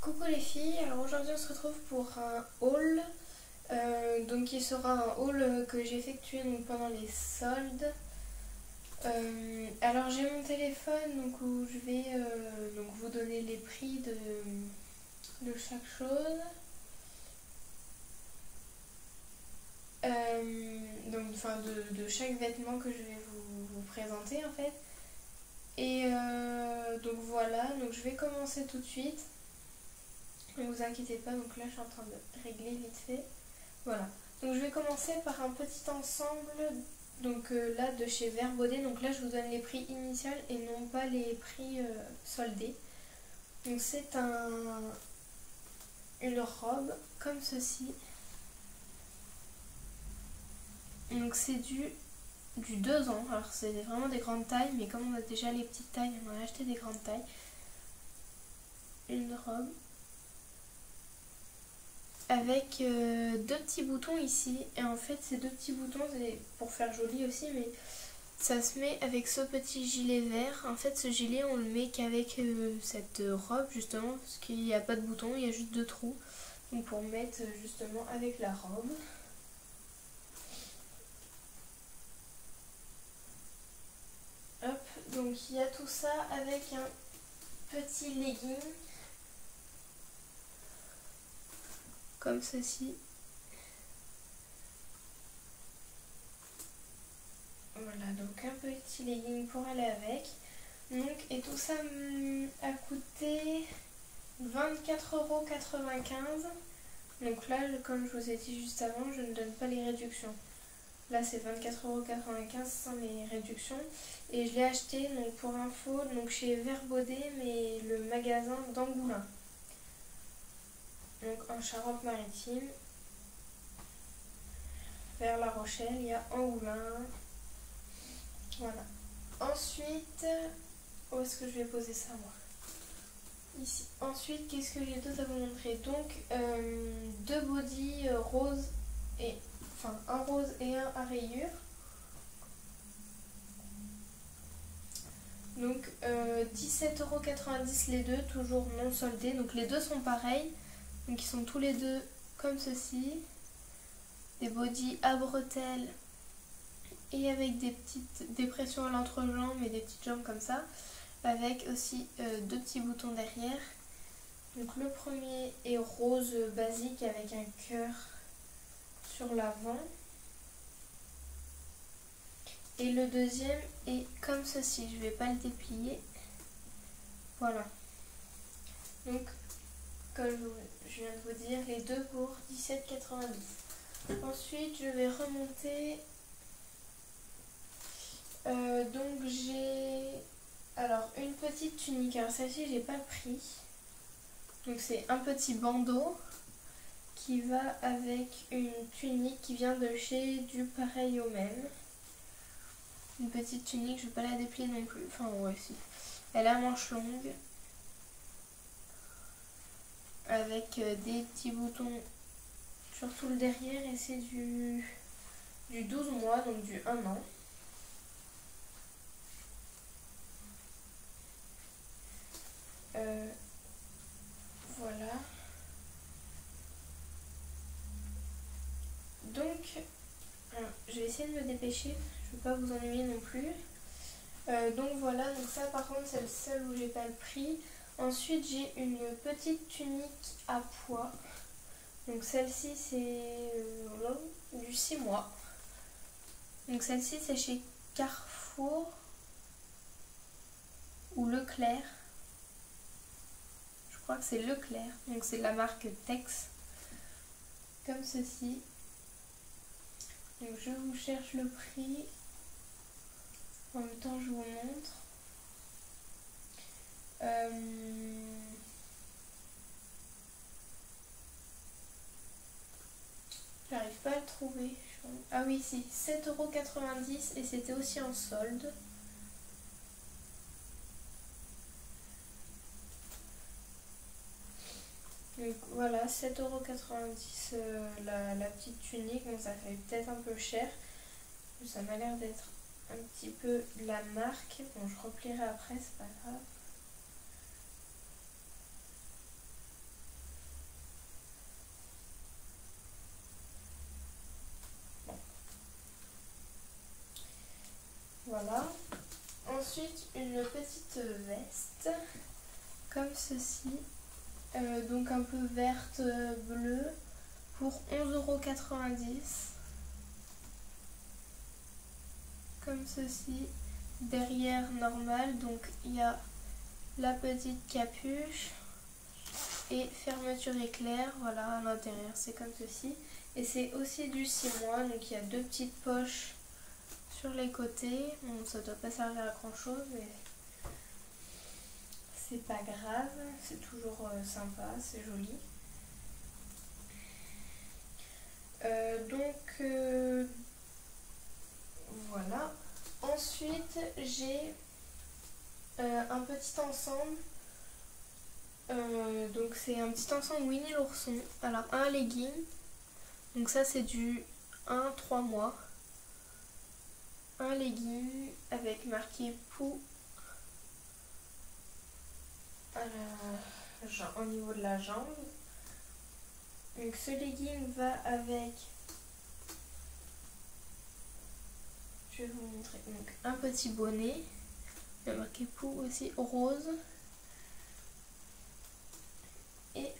Coucou les filles, alors aujourd'hui on se retrouve pour un haul, donc qui sera un haul que j'ai effectué donc, pendant les soldes. Alors j'ai mon téléphone donc, où je vais donc, vous donner les prix de chaque chose. Donc, enfin de chaque vêtement que je vais vous présenter en fait. Et donc voilà, donc je vais commencer tout de suite. Ne vous inquiétez pas, donc là je suis en train de régler vite fait. Voilà, donc je vais commencer par un petit ensemble donc là de chez Vert Baudet. Donc là je vous donne les prix initiaux et non pas les prix soldés. Donc c'est une robe comme ceci. Donc c'est du 2 ans. Alors c'est vraiment des grandes tailles, mais comme on a déjà les petites tailles, on a acheté des grandes tailles. Une robe avec 2 petits boutons ici, et en fait ces 2 petits boutons c'est pour faire joli aussi, mais ça se met avec ce petit gilet vert. En fait ce gilet on le met qu'avec cette robe justement, parce qu'il n'y a pas de boutons, il y a juste 2 trous, donc pour mettre justement avec la robe. Hop, donc il y a tout ça avec un petit legging comme ceci. Voilà, donc un petit legging pour aller avec. Donc, et tout ça a coûté 24,95 €. Donc là, comme je vous ai dit juste avant, je ne donne pas les réductions. Là, c'est 24,95 € sans les réductions. Et je l'ai acheté, donc pour info, donc chez Vert Baudet, mais le magasin d'Angoulins. Donc en Charente-Maritime. Vers La Rochelle, il y a Angoulins. Voilà. Ensuite, où est-ce que je vais poser ça moi? Ici. Ensuite, qu'est-ce que j'ai d'autre à vous montrer? Donc, 2 bodys roses et enfin un rose et un à rayures. Donc 17,90 € les deux, toujours non soldés. Donc les deux sont pareils. Donc ils sont tous les deux comme ceci. Des bodys à bretelles et avec des petites dépressions à l'entrejambe et des petites jambes comme ça. Avec aussi 2 petits boutons derrière. Donc le premier est rose basique avec un cœur sur l'avant. Et le deuxième est comme ceci, je ne vais pas le déplier. Voilà. Donc, comme je viens de vous dire, les deux pour 17,90 €. Ensuite, je vais remonter. Donc j'ai alors une petite tunique. Alors celle-ci, j'ai pas pris. Donc c'est un petit bandeau qui va avec une tunique qui vient de chez Du Pareil au Même. Une petite tunique, je ne vais pas la déplier non plus. Enfin ouais si. Elle a manche longue. Avec des petits boutons sur tout le derrière. Et c'est du 12 mois, donc du 1 an. Voilà. Donc, je vais essayer de me dépêcher. Je ne veux pas vous ennuyer non plus. Donc voilà, donc ça par contre c'est le seul où j'ai pas le prix. Ensuite j'ai une petite tunique à pois. Donc celle-ci c'est du 6 mois. Donc celle-ci c'est chez Carrefour ou Leclerc. Je crois que c'est Leclerc. Donc c'est la marque Tex. Comme ceci. Donc je vous cherche le prix. En même temps je vous montre. J'arrive pas à le trouver. Ah oui, si, 7,90 € et c'était aussi en solde. Donc voilà, 7,90 € la petite tunique. Donc ça fait peut-être un peu cher. Ça m'a l'air d'être un petit peu la marque. Bon, je replierai après, c'est pas grave. Voilà. Ensuite, une petite veste, comme ceci. Donc un peu verte, bleue, pour 11,90 €. Comme ceci. Derrière normal, donc il y a la petite capuche et fermeture éclair. Voilà, à l'intérieur, c'est comme ceci. Et c'est aussi du 6 mois, donc il y a deux petites poches sur les côtés. Bon, ça doit pas servir à grand chose, mais c'est pas grave, c'est toujours sympa, c'est joli. Voilà. Ensuite, j'ai un petit ensemble. Donc c'est un petit ensemble Winnie l'ourson. Alors un legging. Donc ça c'est du 1-3 mois. Un legging avec marqué Pou au niveau de la jambe. Donc ce legging va avec, je vais vous montrer, donc un petit bonnet, il y a marqué Pou aussi, rose, et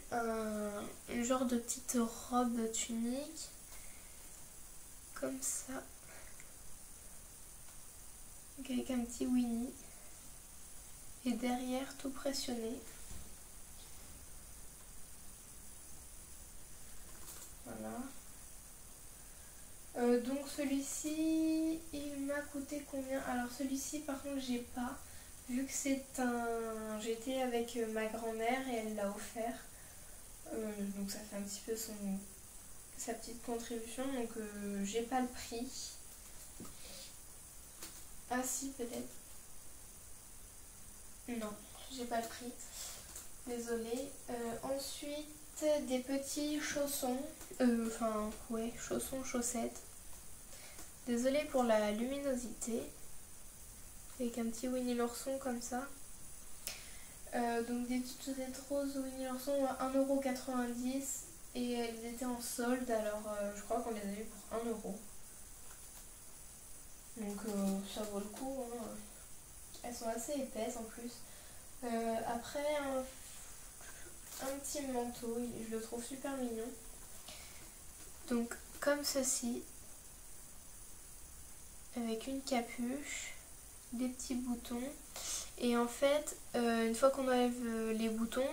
une genre de petite robe tunique, comme ça, donc avec un petit Winnie, et derrière tout pressionné. Voilà. Donc celui-ci, il m'a coûté combien? Alors celui-ci par contre j'ai pas, vu que c'est un... J'étais avec ma grand-mère et elle l'a offert. Donc ça fait un petit peu sa petite contribution, donc j'ai pas le prix. Ah si, peut-être. Non, j'ai pas le prix. Désolée. Ensuite, des petits chaussons. Ouais, chaussons, chaussettes. Désolée pour la luminosité. Avec un petit Winnie l'ourson comme ça. Donc des petites chaussettes roses Winnie l'ourson à 1,90 € et elles étaient en solde, alors je crois qu'on les a eu pour 1 €. Donc ça vaut le coup, hein. Elles sont assez épaisses en plus. Après un petit manteau, je le trouve super mignon. Donc comme ceci, avec une capuche, des petits boutons. Et en fait, une fois qu'on enlève les boutons,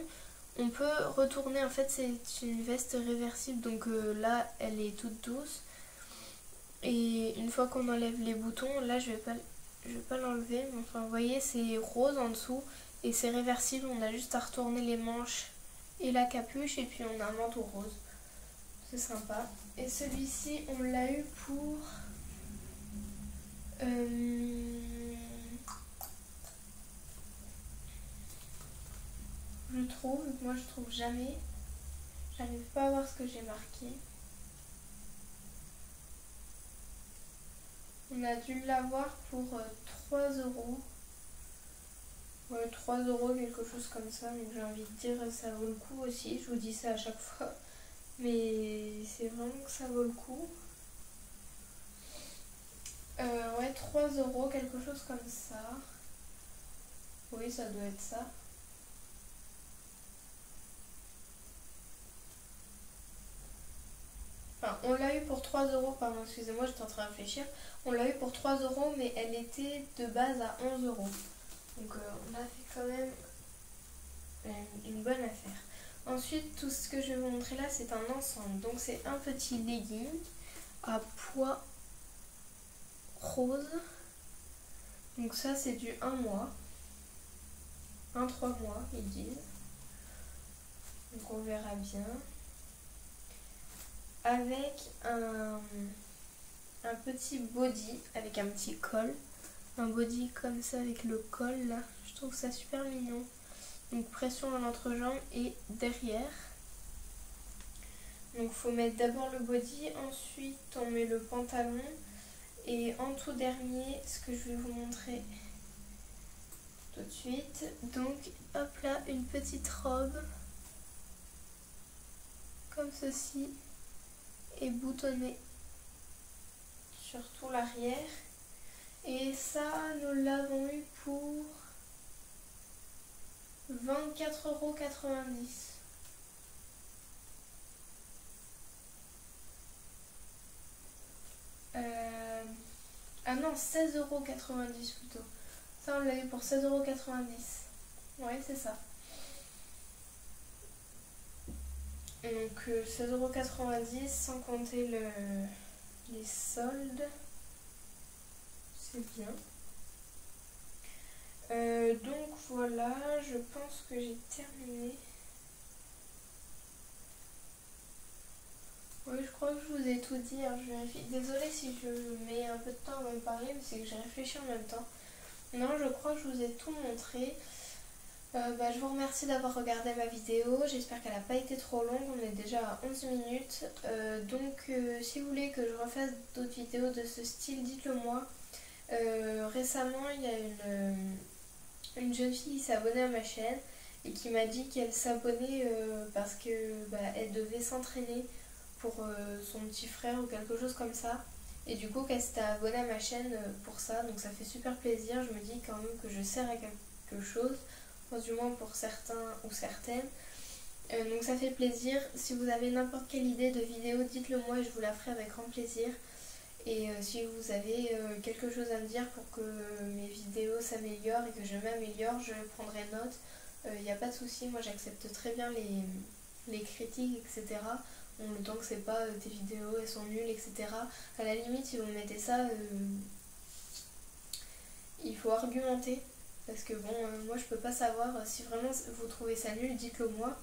on peut retourner. En fait, c'est une veste réversible, donc là, elle est toute douce. Et une fois qu'on enlève les boutons, là, je vais pas l'enlever, mais enfin, vous voyez, c'est rose en dessous et c'est réversible. On a juste à retourner les manches et la capuche, et puis on a un manteau rose. C'est sympa. Et celui-ci, on l'a eu pour... je trouve, moi je trouve jamais. J'arrive pas à voir ce que j'ai marqué. On a dû l'avoir pour 3 €. Ouais, 3 €, quelque chose comme ça. Donc j'ai envie de dire, ça vaut le coup aussi. Je vous dis ça à chaque fois. Mais c'est vraiment que ça vaut le coup. Ouais, 3 €, quelque chose comme ça. Oui, ça doit être ça. Enfin, on l'a eu pour 3 €, pardon, excusez-moi, j'étais en train de réfléchir. On l'a eu pour 3 €, mais elle était de base à 11 €. Donc on a fait quand même une bonne affaire. Ensuite, tout ce que je vais vous montrer là, c'est un ensemble. Donc c'est un petit legging à pois rose. Donc ça, c'est du 1 mois. 1-3 mois, ils disent. Donc on verra bien. Avec un petit body, avec un petit col. Un body comme ça avec le col là. Je trouve ça super mignon. Donc pression à l'entrejambe et derrière. Donc faut mettre d'abord le body, ensuite on met le pantalon. Et en tout dernier, ce que je vais vous montrer tout de suite. Donc hop là, une petite robe. Comme ceci. Et boutonnée sur tout l'arrière. Et ça, nous l'avons eu pour 24,90 €. Ah non, 16,90 € plutôt. Ça, on l'a eu pour 16,90 €. Ouais, c'est ça. Donc 16,90 € sans compter les soldes. C'est bien. Donc voilà, je pense que j'ai terminé. Oui, je crois que je vous ai tout dit, hein, je vérifie. Désolée si je mets un peu de temps à me parler, mais c'est que j'ai réfléchi en même temps. Non, je crois que je vous ai tout montré. Je vous remercie d'avoir regardé ma vidéo, j'espère qu'elle n'a pas été trop longue, on est déjà à 11 minutes. Si vous voulez que je refasse d'autres vidéos de ce style, dites-le moi. Récemment, il y a une jeune fille qui s'est abonnée à ma chaîne et qui m'a dit qu'elle s'abonnait parce que elle devait s'entraîner pour son petit frère ou quelque chose comme ça. Et du coup qu'elle s'était abonnée à ma chaîne pour ça, donc ça fait super plaisir. Je me dis quand même que je sers à quelque chose, enfin, du moins pour certains ou certaines. Donc ça fait plaisir. Si vous avez n'importe quelle idée de vidéo, dites-le moi et je vous la ferai avec grand plaisir. Et si vous avez quelque chose à me dire pour que mes vidéos s'améliorent et que je m'améliore, je prendrai note. Il n'y a pas de souci, moi j'accepte très bien les critiques, etc. Bon, le temps que c'est pas tes vidéos elles sont nulles, etc. À la limite, si vous mettez ça, il faut argumenter. Parce que bon, moi je peux pas savoir si vraiment vous trouvez ça nul, dites-le moi.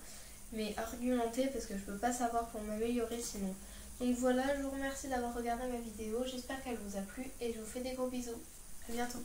Mais argumenter parce que je peux pas savoir pour m'améliorer sinon. Donc voilà, je vous remercie d'avoir regardé ma vidéo, j'espère qu'elle vous a plu et je vous fais des gros bisous. À bientôt.